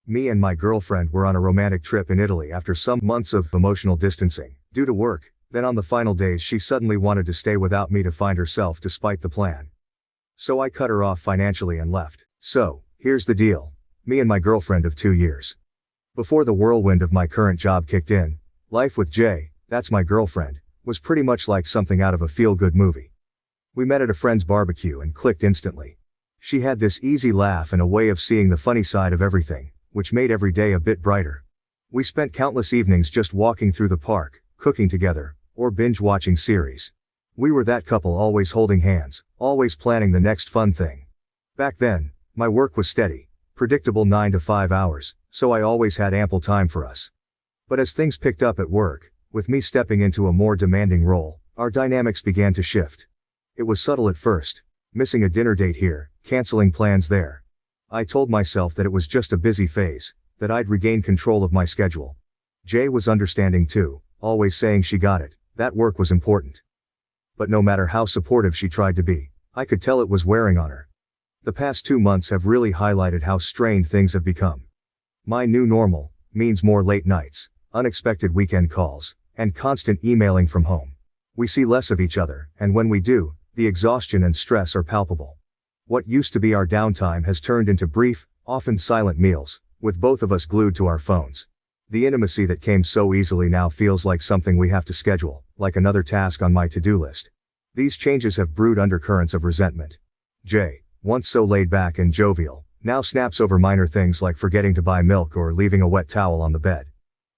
Me and my girlfriend were on a romantic trip in Italy after some months of emotional distancing, due to work. Then on the final days she suddenly wanted to stay without me to find herself despite the plan. So I cut her off financially and left. So, here's the deal. Me and my girlfriend of 2 years. Before the whirlwind of my current job kicked in, life with Jay, that's my girlfriend, was pretty much like something out of a feel-good movie. We met at a friend's barbecue and clicked instantly. She had this easy laugh and a way of seeing the funny side of everything, which made every day a bit brighter. We spent countless evenings just walking through the park, cooking together, or binge-watching series. We were that couple always holding hands, always planning the next fun thing. Back then, my work was steady, predictable 9 to 5 hours, so I always had ample time for us. But as things picked up at work, with me stepping into a more demanding role, our dynamics began to shift. It was subtle at first, missing a dinner date here, canceling plans there. I told myself that it was just a busy phase, that I'd regain control of my schedule. Jay was understanding too, always saying she got it, that work was important. But no matter how supportive she tried to be, I could tell it was wearing on her. The past 2 months have really highlighted how strained things have become. My new normal means more late nights, unexpected weekend calls, and constant emailing from home. We see less of each other, and when we do, the exhaustion and stress are palpable. What used to be our downtime has turned into brief, often silent meals, with both of us glued to our phones. The intimacy that came so easily now feels like something we have to schedule, like another task on my to-do list. These changes have brewed undercurrents of resentment. Jay, once so laid back and jovial, now snaps over minor things like forgetting to buy milk or leaving a wet towel on the bed.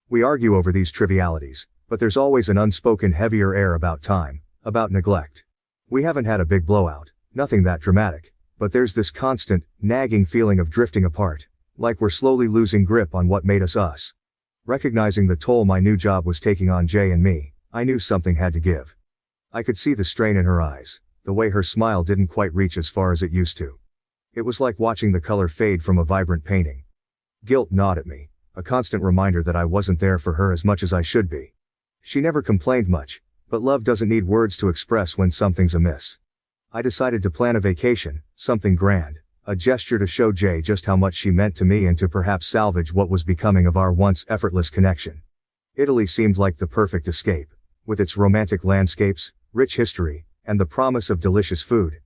We argue over these trivialities, but there's always an unspoken heavier air about time, about neglect. We haven't had a big blowout, nothing that dramatic, but there's this constant, nagging feeling of drifting apart, like we're slowly losing grip on what made us us. Recognizing the toll my new job was taking on Jay and me, I knew something had to give. I could see the strain in her eyes, the way her smile didn't quite reach as far as it used to. It was like watching the color fade from a vibrant painting. Guilt gnawed at me, a constant reminder that I wasn't there for her as much as I should be. She never complained much, but love doesn't need words to express when something's amiss. I decided to plan a vacation, something grand, a gesture to show Jay just how much she meant to me and to perhaps salvage what was becoming of our once effortless connection. Italy seemed like the perfect escape, with its romantic landscapes, rich history, and the promise of delicious food.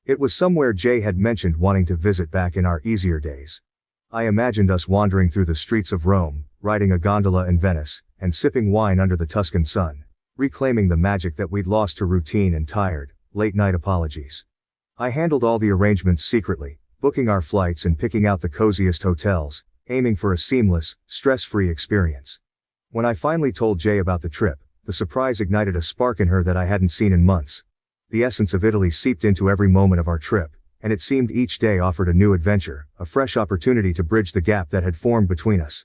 It was somewhere Jay had mentioned wanting to visit back in our easier days. I imagined us wandering through the streets of Rome, riding a gondola in Venice, and sipping wine under the Tuscan sun, reclaiming the magic that we'd lost to routine and tired, late-night apologies. I handled all the arrangements secretly, booking our flights and picking out the coziest hotels, aiming for a seamless, stress-free experience. When I finally told Jay about the trip, the surprise ignited a spark in her that I hadn't seen in months. The essence of Italy seeped into every moment of our trip, and it seemed each day offered a new adventure, a fresh opportunity to bridge the gap that had formed between us.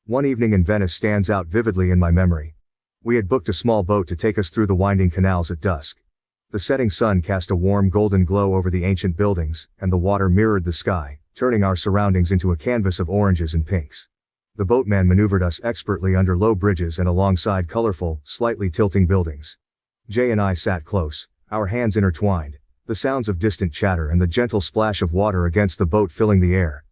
One evening in Venice stands out vividly in my memory. We had booked a small boat to take us through the winding canals at dusk. The setting sun cast a warm golden glow over the ancient buildings, and the water mirrored the sky, turning our surroundings into a canvas of oranges and pinks. The boatman maneuvered us expertly under low bridges and alongside colorful, slightly tilting buildings. Jay and I sat close, our hands intertwined, the sounds of distant chatter and the gentle splash of water against the boat filling the air.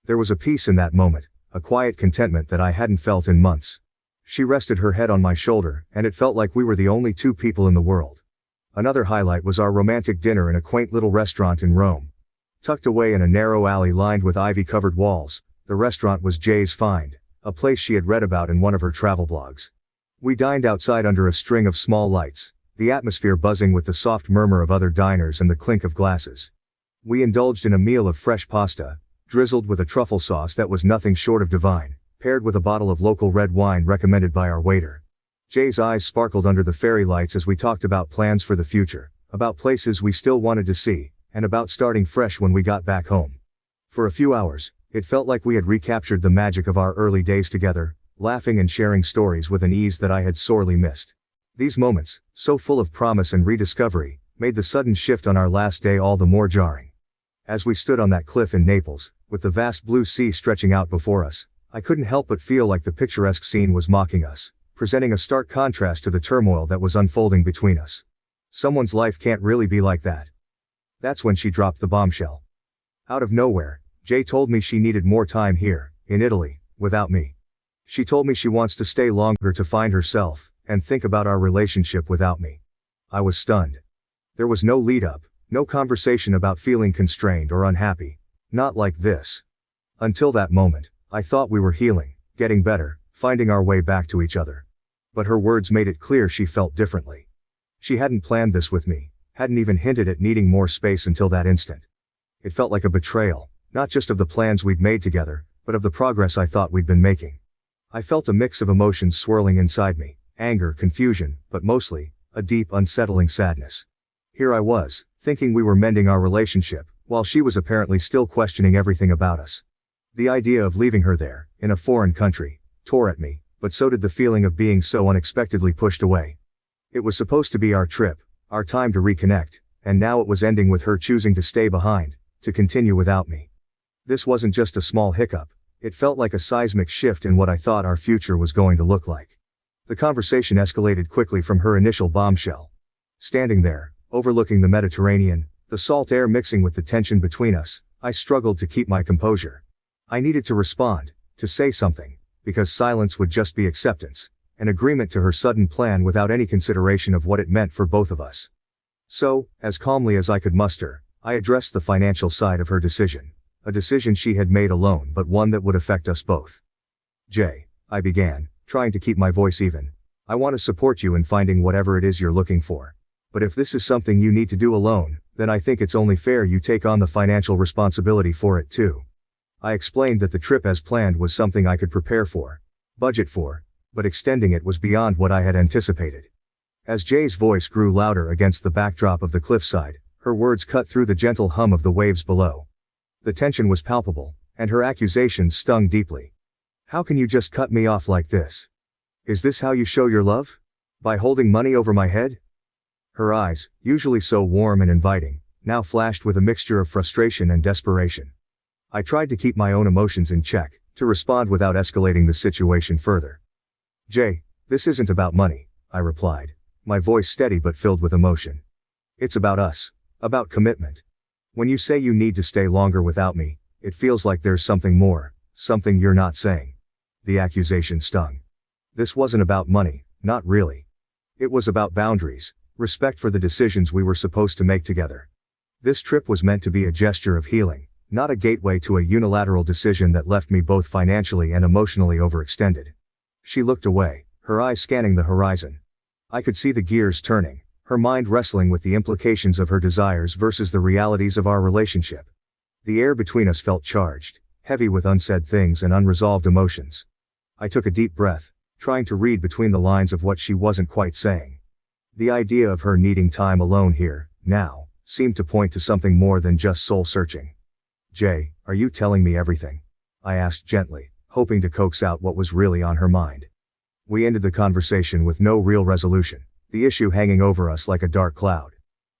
There was a peace in that moment, a quiet contentment that I hadn't felt in months. She rested her head on my shoulder, and it felt like we were the only two people in the world. Another highlight was our romantic dinner in a quaint little restaurant in Rome. Tucked away in a narrow alley lined with ivy-covered walls, the restaurant was Jay's find, a place she had read about in one of her travel blogs. We dined outside under a string of small lights, the atmosphere buzzing with the soft murmur of other diners and the clink of glasses. We indulged in a meal of fresh pasta, drizzled with a truffle sauce that was nothing short of divine, paired with a bottle of local red wine recommended by our waiter. Jay's eyes sparkled under the fairy lights as we talked about plans for the future, about places we still wanted to see, and about starting fresh when we got back home. For a few hours, it felt like we had recaptured the magic of our early days together, laughing and sharing stories with an ease that I had sorely missed. These moments, so full of promise and rediscovery, made the sudden shift on our last day all the more jarring. As we stood on that cliff in Naples, with the vast blue sea stretching out before us, I couldn't help but feel like the picturesque scene was mocking us, presenting a stark contrast to the turmoil that was unfolding between us. Someone's life can't really be like that. That's when she dropped the bombshell. Out of nowhere, Jay told me she needed more time here, In Italy, without me. She told me she wants to stay longer to find herself, and think about our relationship without me. I was stunned. There was no lead-up, no conversation about feeling constrained or unhappy. Not like this. Until that moment, I thought we were healing, getting better, finding our way back to each other. But her words made it clear she felt differently. She hadn't planned this with me, hadn't even hinted at needing more space until that instant. It felt like a betrayal, not just of the plans we'd made together, but of the progress I thought we'd been making. I felt a mix of emotions swirling inside me, anger, confusion, but mostly, a deep, unsettling sadness. Here I was, thinking we were mending our relationship, while she was apparently still questioning everything about us. The idea of leaving her there, in a foreign country, tore at me, but so did the feeling of being so unexpectedly pushed away. It was supposed to be our trip, our time to reconnect, and now it was ending with her choosing to stay behind, to continue without me. This wasn't just a small hiccup, it felt like a seismic shift in what I thought our future was going to look like. The conversation escalated quickly from her initial bombshell. Standing there, overlooking the Mediterranean, the salt air mixing with the tension between us, I struggled to keep my composure. I needed to respond, to say something, because silence would just be acceptance, an agreement to her sudden plan without any consideration of what it meant for both of us. So, as calmly as I could muster, I addressed the financial side of her decision, a decision she had made alone but one that would affect us both. Jay, I began, trying to keep my voice even. I want to support you in finding whatever it is you're looking for. But if this is something you need to do alone, then I think it's only fair you take on the financial responsibility for it too. I explained that the trip as planned was something I could prepare for, budget for, but extending it was beyond what I had anticipated. As Jay's voice grew louder against the backdrop of the cliffside, her words cut through the gentle hum of the waves below. The tension was palpable, and her accusations stung deeply. How can you just cut me off like this? Is this how you show your love? By holding money over my head? Her eyes, usually so warm and inviting, now flashed with a mixture of frustration and desperation. I tried to keep my own emotions in check, to respond without escalating the situation further. Jay, this isn't about money, I replied, my voice steady but filled with emotion. It's about us, about commitment. When you say you need to stay longer without me, it feels like there's something more, something you're not saying. The accusation stung. This wasn't about money, not really. It was about boundaries, respect for the decisions we were supposed to make together. This trip was meant to be a gesture of healing, not a gateway to a unilateral decision that left me both financially and emotionally overextended. She looked away, her eyes scanning the horizon. I could see the gears turning, her mind wrestling with the implications of her desires versus the realities of our relationship. The air between us felt charged, heavy with unsaid things and unresolved emotions. I took a deep breath, trying to read between the lines of what she wasn't quite saying. The idea of her needing time alone here, now, seemed to point to something more than just soul-searching. Jay, are you telling me everything? I asked gently, hoping to coax out what was really on her mind. We ended the conversation with no real resolution, the issue hanging over us like a dark cloud.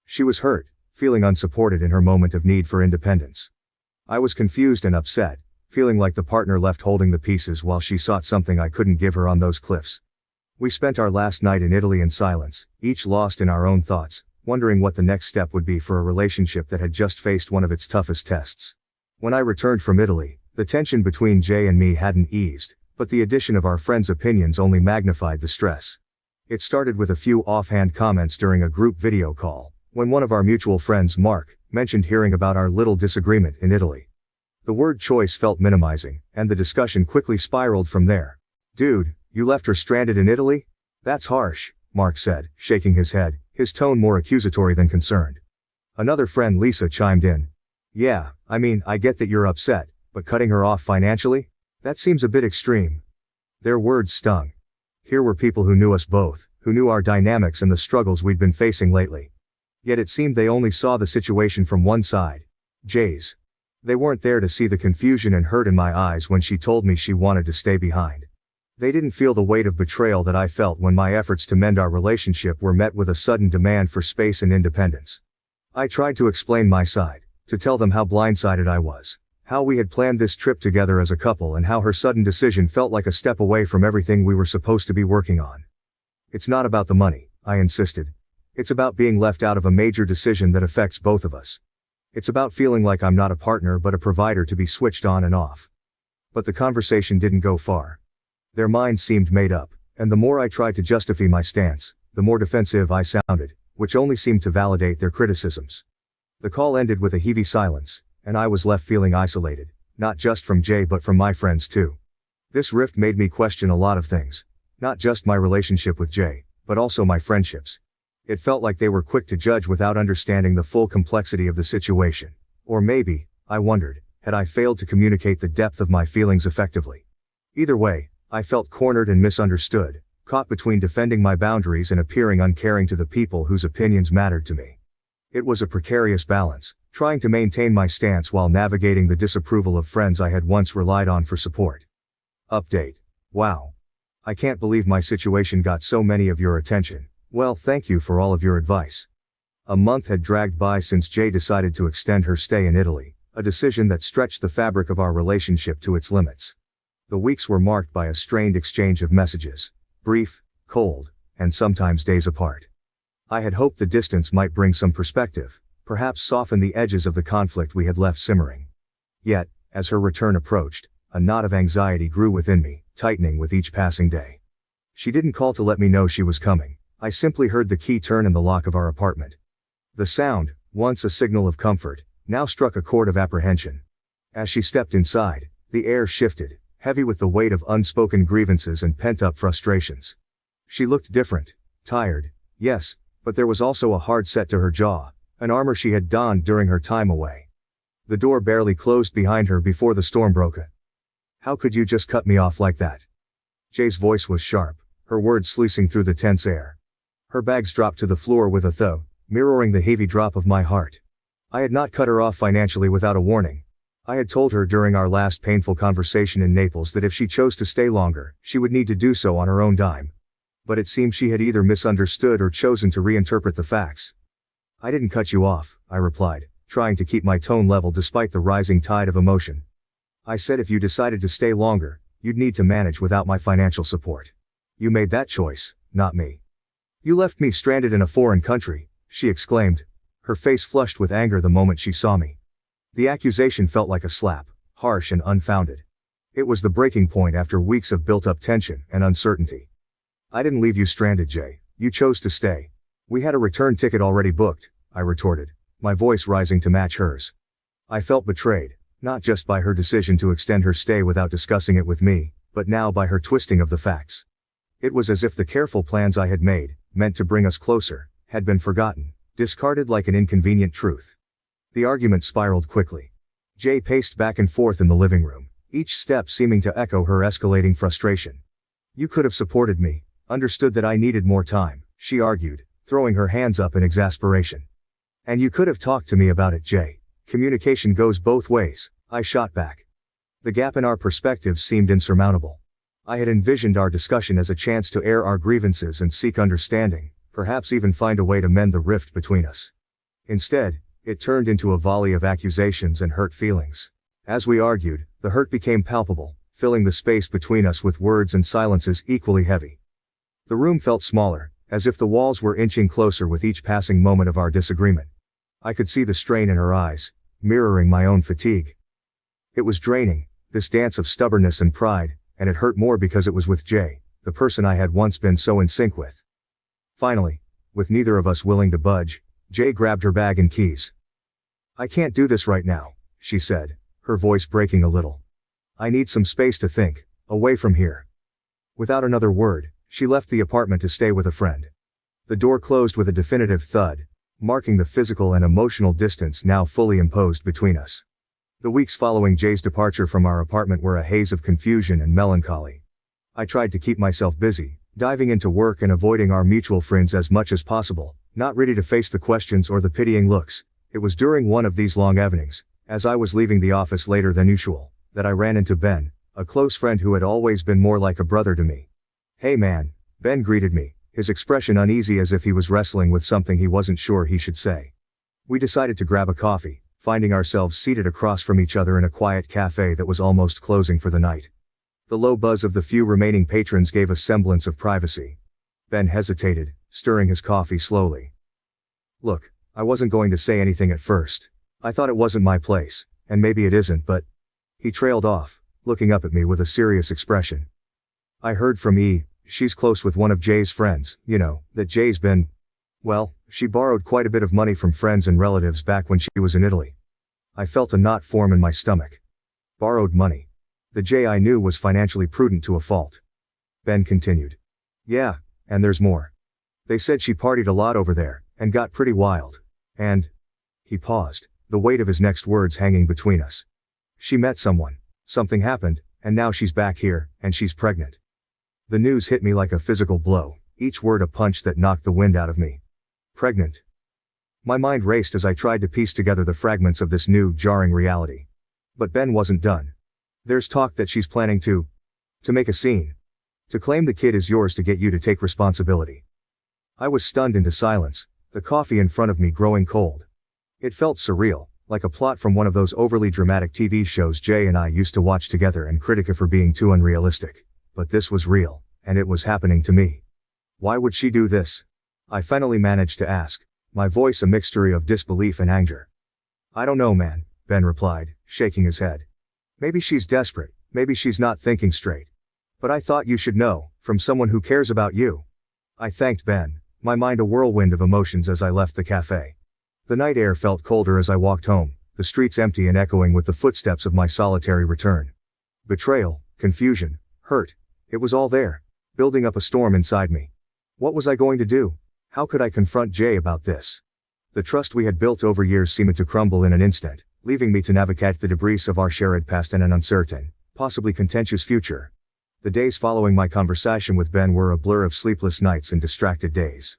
She was hurt, feeling unsupported in her moment of need for independence. I was confused and upset, feeling like the partner left holding the pieces while she sought something I couldn't give her on those cliffs. We spent our last night in Italy in silence, each lost in our own thoughts, wondering what the next step would be for a relationship that had just faced one of its toughest tests. When I returned from Italy, the tension between Jay and me hadn't eased, but the addition of our friends' opinions only magnified the stress. It started with a few offhand comments during a group video call, when one of our mutual friends, Mark, mentioned hearing about our little disagreement in Italy. The word choice felt minimizing, and the discussion quickly spiraled from there. Dude, you left her stranded in Italy? That's harsh, Mark said, shaking his head, his tone more accusatory than concerned. Another friend, Lisa, chimed in. Yeah, I mean, I get that you're upset, but cutting her off financially? That seems a bit extreme. Their words stung. Here were people who knew us both, who knew our dynamics and the struggles we'd been facing lately. Yet it seemed they only saw the situation from one side. Jay's. They weren't there to see the confusion and hurt in my eyes when she told me she wanted to stay behind. They didn't feel the weight of betrayal that I felt when my efforts to mend our relationship were met with a sudden demand for space and independence. I tried to explain my side, to tell them how blindsided I was, how we had planned this trip together as a couple and how her sudden decision felt like a step away from everything we were supposed to be working on. It's not about the money, I insisted. It's about being left out of a major decision that affects both of us. It's about feeling like I'm not a partner but a provider to be switched on and off. But the conversation didn't go far. Their minds seemed made up, and the more I tried to justify my stance, the more defensive I sounded, which only seemed to validate their criticisms. The call ended with a heavy silence, and I was left feeling isolated, not just from Jay but from my friends too. This rift made me question a lot of things, not just my relationship with Jay, but also my friendships. It felt like they were quick to judge without understanding the full complexity of the situation. Or maybe, I wondered, had I failed to communicate the depth of my feelings effectively? Either way, I felt cornered and misunderstood, caught between defending my boundaries and appearing uncaring to the people whose opinions mattered to me. It was a precarious balance, trying to maintain my stance while navigating the disapproval of friends I had once relied on for support. Update. Wow. I can't believe my situation got so many of your attention. Well, thank you for all of your advice. A month had dragged by since Jay decided to extend her stay in Italy, a decision that stretched the fabric of our relationship to its limits. The weeks were marked by a strained exchange of messages, brief, cold, and sometimes days apart. I had hoped the distance might bring some perspective, perhaps soften the edges of the conflict we had left simmering. Yet, as her return approached, a knot of anxiety grew within me, tightening with each passing day. She didn't call to let me know she was coming. I simply heard the key turn in the lock of our apartment. The sound, once a signal of comfort, now struck a chord of apprehension. As she stepped inside, the air shifted, heavy with the weight of unspoken grievances and pent-up frustrations. She looked different, tired, yes, but there was also a hard set to her jaw, an armor she had donned during her time away. The door barely closed behind her before the storm broke. How could you just cut me off like that? Jay's voice was sharp, her words sluicing through the tense air. Her bags dropped to the floor with a thud, mirroring the heavy drop of my heart. I had not cut her off financially without a warning. I had told her during our last painful conversation in Naples that if she chose to stay longer, she would need to do so on her own dime. But it seemed she had either misunderstood or chosen to reinterpret the facts. I didn't cut you off, I replied, trying to keep my tone level despite the rising tide of emotion. I said if you decided to stay longer, you'd need to manage without my financial support. You made that choice, not me. You left me stranded in a foreign country, she exclaimed, her face flushed with anger the moment she saw me. The accusation felt like a slap, harsh and unfounded. It was the breaking point after weeks of built-up tension and uncertainty. I didn't leave you stranded, Jay. You chose to stay. We had a return ticket already booked, I retorted, my voice rising to match hers. I felt betrayed, not just by her decision to extend her stay without discussing it with me, but now by her twisting of the facts. It was as if the careful plans I had made, meant to bring us closer, had been forgotten, discarded like an inconvenient truth. The argument spiraled quickly. Jay paced back and forth in the living room, each step seeming to echo her escalating frustration. You could have supported me, understood that I needed more time, she argued, throwing her hands up in exasperation. And you could have talked to me about it, Jay. Communication goes both ways, I shot back. The gap in our perspectives seemed insurmountable. I had envisioned our discussion as a chance to air our grievances and seek understanding, perhaps even find a way to mend the rift between us. Instead, it turned into a volley of accusations and hurt feelings. As we argued, the hurt became palpable, filling the space between us with words and silences equally heavy. The room felt smaller, as if the walls were inching closer with each passing moment of our disagreement. I could see the strain in her eyes, mirroring my own fatigue. It was draining, this dance of stubbornness and pride, and it hurt more because it was with Jay, the person I had once been so in sync with. Finally, with neither of us willing to budge, Jay grabbed her bag and keys. I can't do this right now, she said, her voice breaking a little. I need some space to think, away from here. Without another word, she left the apartment to stay with a friend. The door closed with a definitive thud, marking the physical and emotional distance now fully imposed between us. The weeks following Jay's departure from our apartment were a haze of confusion and melancholy. I tried to keep myself busy, diving into work and avoiding our mutual friends as much as possible, not ready to face the questions or the pitying looks. It was during one of these long evenings, as I was leaving the office later than usual, that I ran into Ben, a close friend who had always been more like a brother to me. Hey man, Ben greeted me, his expression uneasy as if he was wrestling with something he wasn't sure he should say. We decided to grab a coffee, finding ourselves seated across from each other in a quiet cafe that was almost closing for the night. The low buzz of the few remaining patrons gave a semblance of privacy. Ben hesitated, stirring his coffee slowly. Look, I wasn't going to say anything at first. I thought it wasn't my place, and maybe it isn't, but... He trailed off, looking up at me with a serious expression. I heard from she's close with one of Jay's friends, that Jay's been, well, she borrowed quite a bit of money from friends and relatives back when she was in Italy. I felt a knot form in my stomach. Borrowed money. The Jay I knew was financially prudent to a fault. Ben continued. Yeah, and there's more. They said she partied a lot over there, and got pretty wild. And, he paused, the weight of his next words hanging between us. She met someone, something happened, and now she's back here, and she's pregnant. The news hit me like a physical blow, each word a punch that knocked the wind out of me. Pregnant. My mind raced as I tried to piece together the fragments of this new, jarring reality. But Ben wasn't done. There's talk that she's planning to make a scene. To claim the kid is yours to get you to take responsibility. I was stunned into silence, the coffee in front of me growing cold. It felt surreal, like a plot from one of those overly dramatic TV shows Jay and I used to watch together and critique for being too unrealistic. But this was real, and it was happening to me. Why would she do this? I finally managed to ask, my voice a mixture of disbelief and anger. I don't know, man, Ben replied, shaking his head. Maybe she's desperate, maybe she's not thinking straight. But I thought you should know, from someone who cares about you. I thanked Ben, my mind a whirlwind of emotions as I left the cafe. The night air felt colder as I walked home, the streets empty and echoing with the footsteps of my solitary return. Betrayal, confusion, hurt. It was all there, building up a storm inside me. What was I going to do? How could I confront Jay about this? The trust we had built over years seemed to crumble in an instant, leaving me to navigate the debris of our shared past and an uncertain, possibly contentious future. The days following my conversation with Ben were a blur of sleepless nights and distracted days.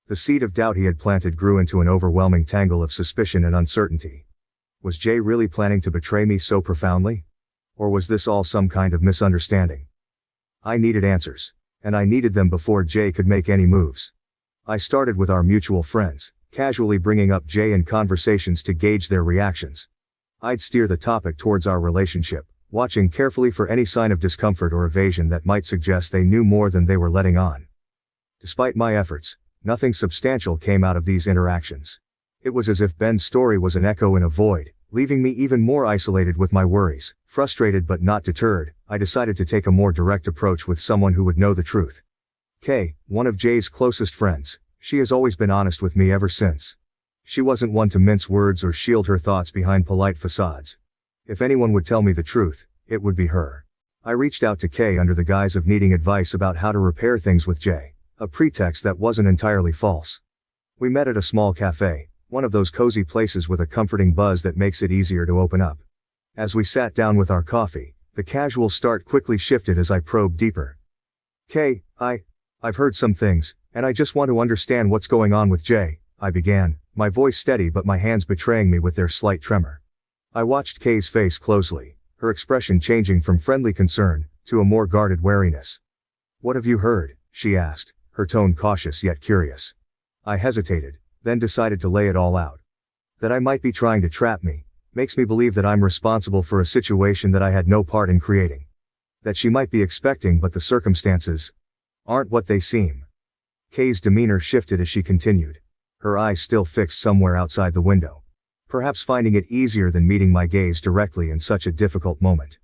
The seed of doubt he had planted grew into an overwhelming tangle of suspicion and uncertainty. Was Jay really planning to betray me so profoundly? Or was this all some kind of misunderstanding? I needed answers, and I needed them before Jay could make any moves. I started with our mutual friends, casually bringing up Jay in conversations to gauge their reactions. I'd steer the topic towards our relationship, watching carefully for any sign of discomfort or evasion that might suggest they knew more than they were letting on. Despite my efforts, nothing substantial came out of these interactions. It was as if Ben's story was an echo in a void, leaving me even more isolated with my worries. Frustrated but not deterred, I decided to take a more direct approach with someone who would know the truth. Kay, one of Jay's closest friends, she has always been honest with me ever since. She wasn't one to mince words or shield her thoughts behind polite facades. If anyone would tell me the truth, it would be her. I reached out to Kay under the guise of needing advice about how to repair things with Jay, a pretext that wasn't entirely false. We met at a small cafe, one of those cozy places with a comforting buzz that makes it easier to open up. As we sat down with our coffee, the casual start quickly shifted as I probed deeper. Kay, I've heard some things, and I just want to understand what's going on with Jay, I began, my voice steady but my hands betraying me with their slight tremor. I watched Kay's face closely, her expression changing from friendly concern to a more guarded wariness. What have you heard? She asked, her tone cautious yet curious. I hesitated, then decided to lay it all out. That I might be trying to trap me, makes me believe that I'm responsible for a situation that I had no part in creating. That she might be expecting but the circumstances aren't what they seem. Kay's demeanor shifted as she continued, her eyes still fixed somewhere outside the window, perhaps finding it easier than meeting my gaze directly in such a difficult moment.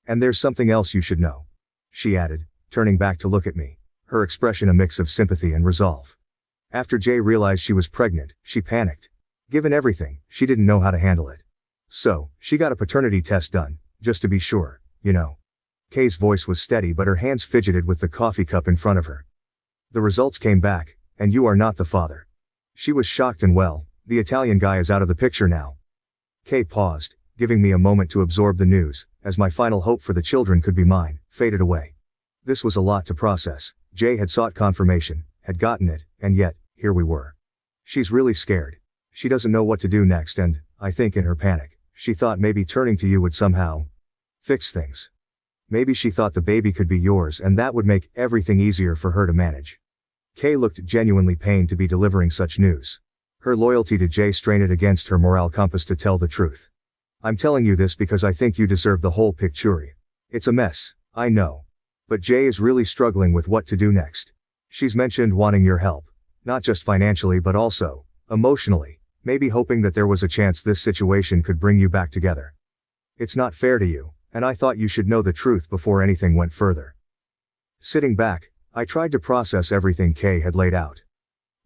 And there's something else you should know, she added, turning back to look at me, her expression a mix of sympathy and resolve. After Jay realized she was pregnant, she panicked. Given everything, she didn't know how to handle it. So, she got a paternity test done, just to be sure, Kay's voice was steady but her hands fidgeted with the coffee cup in front of her. The results came back, and you are not the father. She was shocked and the Italian guy is out of the picture now. Kay paused, giving me a moment to absorb the news, as my final hope for the children could be mine, faded away. This was a lot to process. Jay had sought confirmation, had gotten it, and yet, here we were. She's really scared. She doesn't know what to do next and, I think in her panic, she thought maybe turning to you would somehow fix things. Maybe she thought the baby could be yours and that would make everything easier for her to manage. Kay looked genuinely pained to be delivering such news. Her loyalty to Jay strained it against her moral compass to tell the truth. I'm telling you this because I think you deserve the whole picture. It's a mess, I know. But Jay is really struggling with what to do next. She's mentioned wanting your help, not just financially but also emotionally, maybe hoping that there was a chance this situation could bring you back together. It's not fair to you, and I thought you should know the truth before anything went further." Sitting back, I tried to process everything Kay had laid out.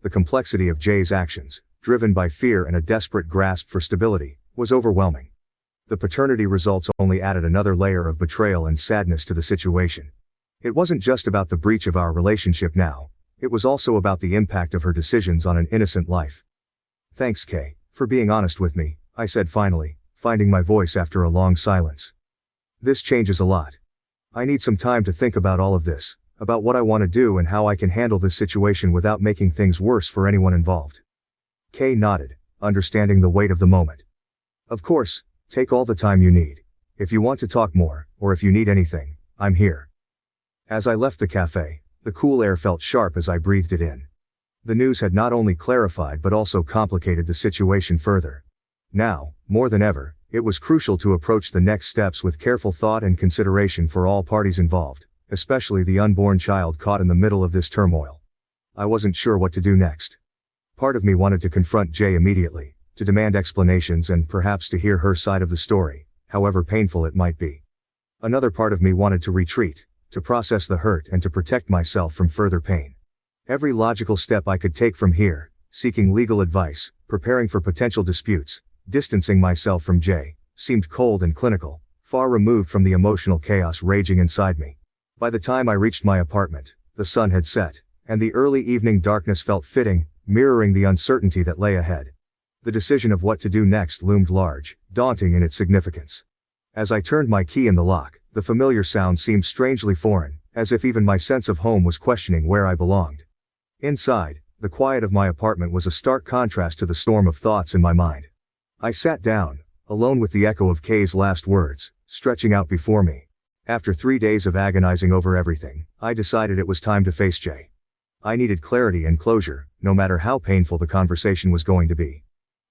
The complexity of Jay's actions, driven by fear and a desperate grasp for stability, was overwhelming. The paternity results only added another layer of betrayal and sadness to the situation. It wasn't just about the breach of our relationship now, it was also about the impact of her decisions on an innocent life. "Thanks, Kay, for being honest with me," I said finally, finding my voice after a long silence. "This changes a lot. I need some time to think about all of this, about what I want to do and how I can handle this situation without making things worse for anyone involved." Kay nodded, understanding the weight of the moment. "Of course, take all the time you need. If you want to talk more, or if you need anything, I'm here." As I left the cafe, the cool air felt sharp as I breathed it in. The news had not only clarified but also complicated the situation further. Now, more than ever, it was crucial to approach the next steps with careful thought and consideration for all parties involved, especially the unborn child caught in the middle of this turmoil. I wasn't sure what to do next. Part of me wanted to confront Jay immediately, to demand explanations and perhaps to hear her side of the story, however painful it might be. Another part of me wanted to retreat, to process the hurt and to protect myself from further pain. Every logical step I could take from here, seeking legal advice, preparing for potential disputes, distancing myself from Jay, seemed cold and clinical, far removed from the emotional chaos raging inside me. By the time I reached my apartment, the sun had set, and the early evening darkness felt fitting, mirroring the uncertainty that lay ahead. The decision of what to do next loomed large, daunting in its significance. As I turned my key in the lock, the familiar sound seemed strangely foreign, as if even my sense of home was questioning where I belonged. Inside, the quiet of my apartment was a stark contrast to the storm of thoughts in my mind. I sat down, alone with the echo of Kay's last words, stretching out before me. After 3 days of agonizing over everything, I decided it was time to face Jay. I needed clarity and closure, no matter how painful the conversation was going to be.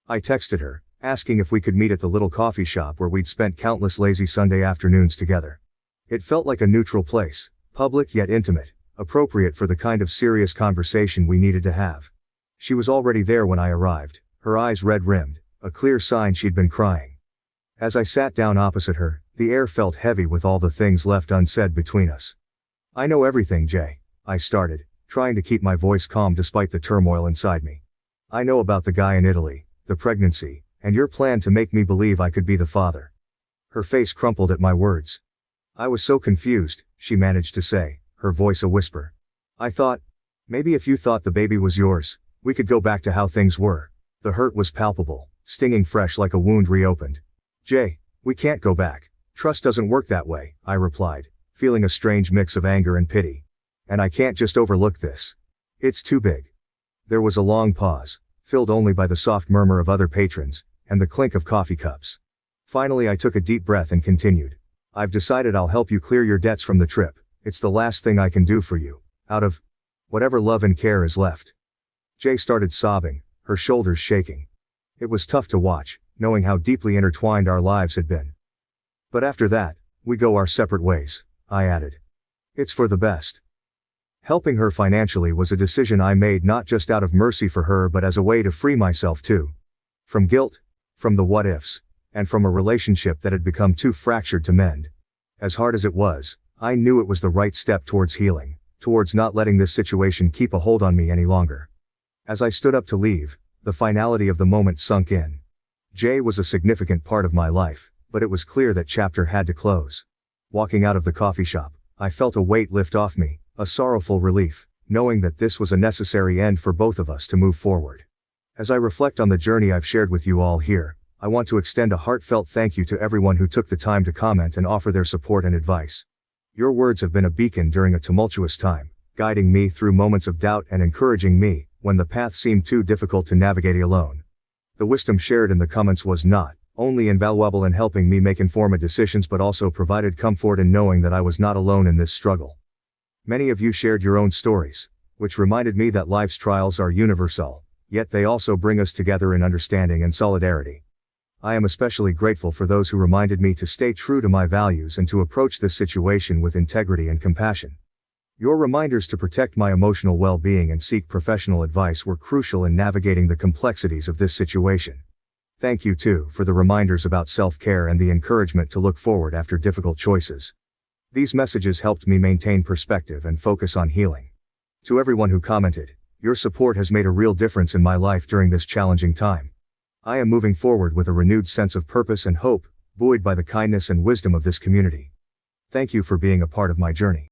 I texted her, asking if we could meet at the little coffee shop where we'd spent countless lazy Sunday afternoons together. It felt like a neutral place, public yet intimate, appropriate for the kind of serious conversation we needed to have. She was already there when I arrived, her eyes red-rimmed, a clear sign she'd been crying. As I sat down opposite her, the air felt heavy with all the things left unsaid between us. "I know everything, Jay," I started, trying to keep my voice calm despite the turmoil inside me. "I know about the guy in Italy, the pregnancy, and your plan to make me believe I could be the father." Her face crumpled at my words. "I was so confused," she managed to say, her voice a whisper. "I thought, maybe if you thought the baby was yours, we could go back to how things were." The hurt was palpable, stinging fresh like a wound reopened. "Jay, we can't go back. Trust doesn't work that way," I replied, feeling a strange mix of anger and pity. "And I can't just overlook this. It's too big." There was a long pause, filled only by the soft murmur of other patrons, and the clink of coffee cups. Finally I took a deep breath and continued. "I've decided I'll help you clear your debts from the trip. It's the last thing I can do for you, out of whatever love and care is left." Jay started sobbing, her shoulders shaking. It was tough to watch, knowing how deeply intertwined our lives had been. "But after that, we go our separate ways," I added. "It's for the best." Helping her financially was a decision I made not just out of mercy for her but as a way to free myself too. From guilt, from the what-ifs, and from a relationship that had become too fractured to mend. As hard as it was, I knew it was the right step towards healing, towards not letting this situation keep a hold on me any longer. As I stood up to leave, the finality of the moment sunk in. Jay was a significant part of my life, but it was clear that chapter had to close. Walking out of the coffee shop, I felt a weight lift off me, a sorrowful relief, knowing that this was a necessary end for both of us to move forward. As I reflect on the journey I've shared with you all here, I want to extend a heartfelt thank you to everyone who took the time to comment and offer their support and advice. Your words have been a beacon during a tumultuous time, guiding me through moments of doubt and encouraging me when the path seemed too difficult to navigate alone. The wisdom shared in the comments was not only invaluable in helping me make informed decisions but also provided comfort in knowing that I was not alone in this struggle. Many of you shared your own stories, which reminded me that life's trials are universal, yet they also bring us together in understanding and solidarity. I am especially grateful for those who reminded me to stay true to my values and to approach this situation with integrity and compassion. Your reminders to protect my emotional well-being and seek professional advice were crucial in navigating the complexities of this situation. Thank you too for the reminders about self-care and the encouragement to look forward after difficult choices. These messages helped me maintain perspective and focus on healing. To everyone who commented, your support has made a real difference in my life during this challenging time. I am moving forward with a renewed sense of purpose and hope, buoyed by the kindness and wisdom of this community. Thank you for being a part of my journey.